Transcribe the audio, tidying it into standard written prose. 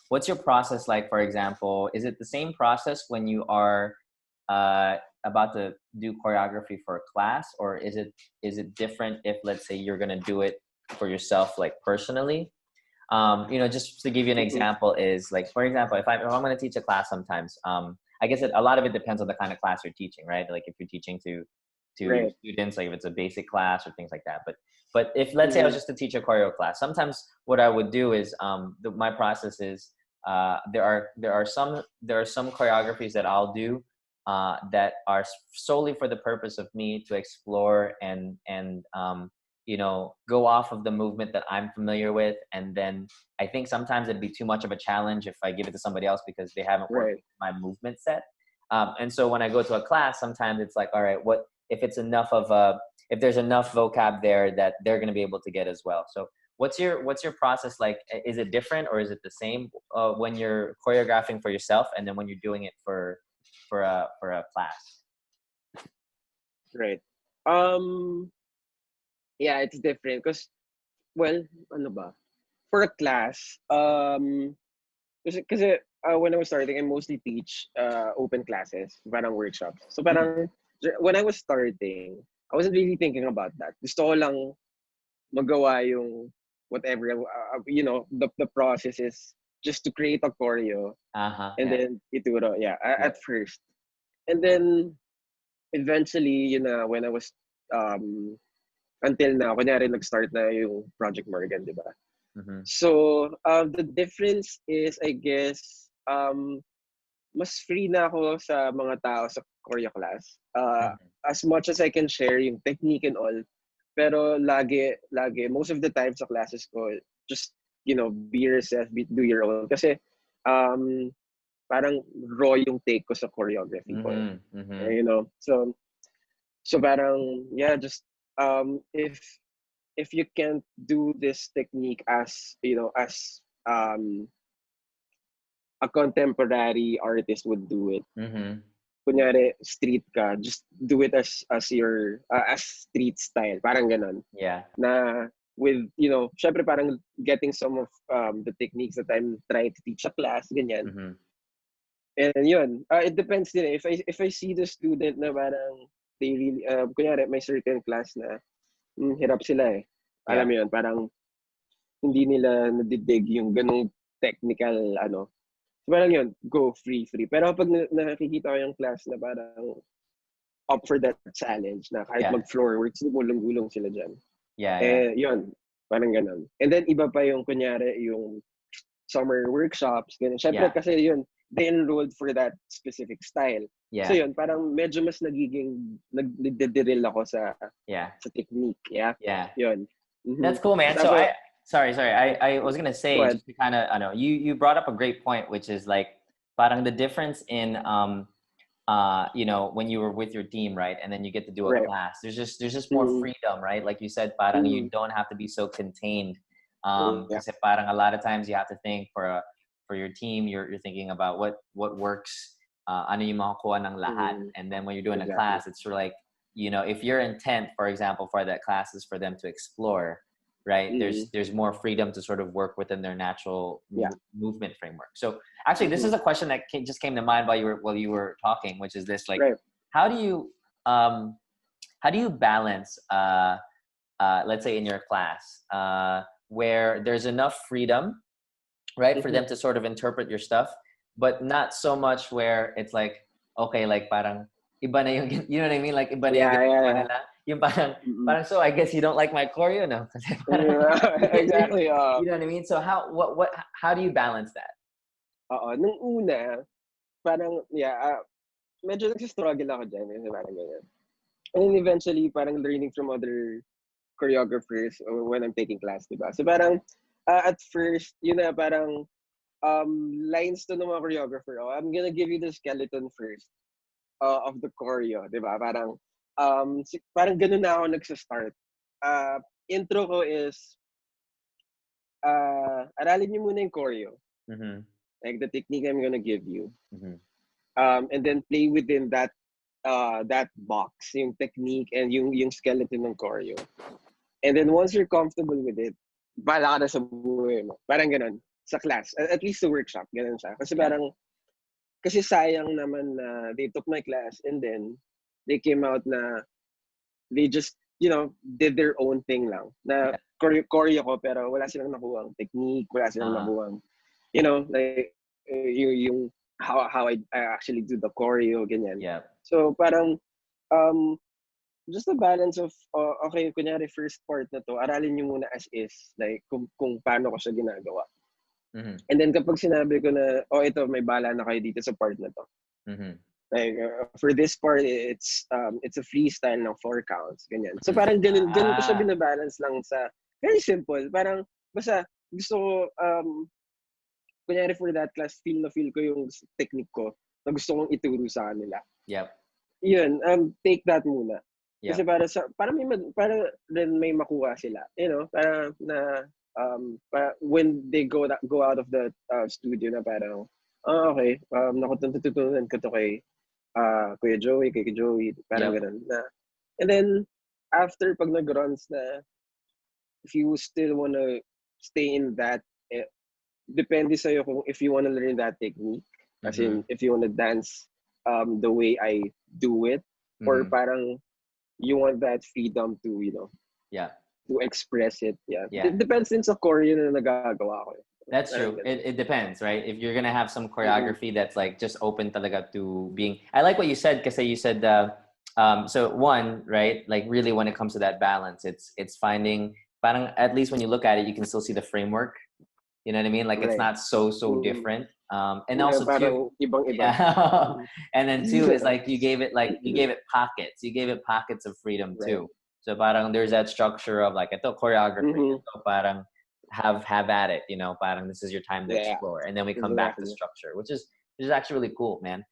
what's your process like? For example, is it the same process when you are about to do choreography for a class, or is it different if, let's say, you're gonna do it for yourself, like personally? Just to give you an example is, like, for example, if I'm going to teach a class sometimes, I guess a lot of it depends on the kind of class you're teaching, right? Like if you're teaching to students, like if it's a basic class or things like that. But if, let's say, I was just to teach a choreo class, sometimes what I would do is, my process is, there are some choreographies that I'll do that are solely for the purpose of me to explore and go off of the movement that I'm familiar with. And then I think sometimes it'd be too much of a challenge if I give it to somebody else because they haven't worked with my movement set. And so when I go to a class, sometimes it's like, all right, what if it's enough of if there's enough vocab there that they're going to be able to get as well. So what's your process like? Is it different or is it the same when you're choreographing for yourself and then when you're doing it for a class? Right. Yeah, it's different because, well, ano ba? For a class, kasi when I was starting, I mostly teach open classes, parang workshops. So parang when I was starting, I wasn't really thinking about that. Gusto ko lang magawa yung whatever, the process is just to create a choreo and then ituro, at first. And then eventually, when I was until now, kunyari nag-start na yung Project Morgan, di ba? So, the difference is, I guess, mas free na ako sa mga tao sa choreo class. As much as I can share yung technique and all, pero lagi, most of the time sa classes ko, just, be yourself, do your own. Kasi, parang raw yung take ko sa choreography ko. So parang, just, if you can't do this technique as a contemporary artist would do it. Kunyari street ka, just do it as your as street style, parang ganon. Na with syempre parang getting some of the techniques that I'm trying to teach a class, ganyan. And yun, it depends din. If I see the student na parang they really kunyari may certain class na hirap sila eh. Alam mo yun, parang hindi nila nadidig yung ganung technical So parang yun, go free. Pero pag nakikita ko yung class na parang up for that challenge na kahit mag-floor works, gulong-gulong sila dyan. Yun, parang ganun. And then iba pa yung kunyari yung summer workshops, ganun. Syempre kasi yun, they enrolled for that specific style. So yun, parang medyo mas nagdidiril ako sa technique. Yun. That's cool, man. So Sorry. I was gonna say, just to kind of, I know you brought up a great point, which is like, parang the difference in, when you were with your team, right, and then you get to do a class. There's just more freedom, right? Like you said, parang you don't have to be so contained. Kasi parang a lot of times you have to think for your team. You're thinking about what works. Ano yung makukuha ng lahat, and then when you're doing a class, it's sort of like, if your intent, for example, for that class is for them to explore. Right, there's more freedom to sort of work within their natural movement framework. So actually, this is a question that just came to mind while you were talking, which is this: like, how do you balance, let's say in your class, where there's enough freedom, right, for them to sort of interpret your stuff, but not so much where it's like, okay, like parang iba na yung, you know what I mean? Like iba na yung yung parang, so I guess you don't like my choreo now. Exactly. You know what I mean? So how do you balance that? Nung una, parang, medyo nagsistruggle ako dyan. Parang ganyan. And then eventually, parang learning from other choreographers when I'm taking class, diba? So parang, at first, parang, lines to ng mga choreographer. I'm gonna give you the skeleton first of the choreo, diba? Parang, parang ganun na ako nagsa-start. Intro ko is, aralin niyo muna yung choreo. Like the technique I'm gonna give you. And then play within that box, yung technique and yung skeleton ng choreo. And then once you're comfortable with it, bala ka na sa buhay mo. Parang ganun. sa class. At least sa workshop, ganun siya. Kasi parang, kasi sayang naman na they took my class and then they came out na they just, did their own thing lang. Na choreo ko pero wala silang nakuhang technique, wala silang nakuhang, like, yung how I actually do the choreo, ganyan. Yeah. So parang, just a balance of, okay, kunyari first part na to, aralin nyo muna as is, like kung paano ko siya ginagawa. Mm-hmm. And then kapag sinabi ko na, ito, may bala na kayo dito sa part na to. Mm-hmm. Like, for this part, it's a freestyle ng 4 counts, ganyan. So parang ganun ko siya binabalance lang sa, very simple. Parang, basta, gusto ko, kunyari for that class, feel ko yung technique ko na gusto kong ituro sa kanila. Yep. Yun, take that muna. Yep. Kasi para rin may makuha sila. Para na, when they go out of the studio na parang, okay, natutunan ko to kay Kuya Joey, parang ganun na. And then, after pag nag-runs na, if you still wanna stay in that, depende sa'yo kung if you wanna learn that technique, as in, if you wanna dance the way I do it, or parang you want that freedom to, to express it. It depends din sa choreo na nagagawa ko. That's true. It depends, right? If you're gonna have some choreography that's like just open talaga to being. I like what you said because you said so one, right? Like really when it comes to that balance, it's finding. Parang at least when you look at it, you can still see the framework. You know what I mean? Like it's not so different. And also two, and then two is like you gave it pockets. You gave it pockets of freedom too. So parang there's that structure of like ito choreography. So parang have at it, parang this is your time to explore, and then we come back to structure, which is actually really cool, man.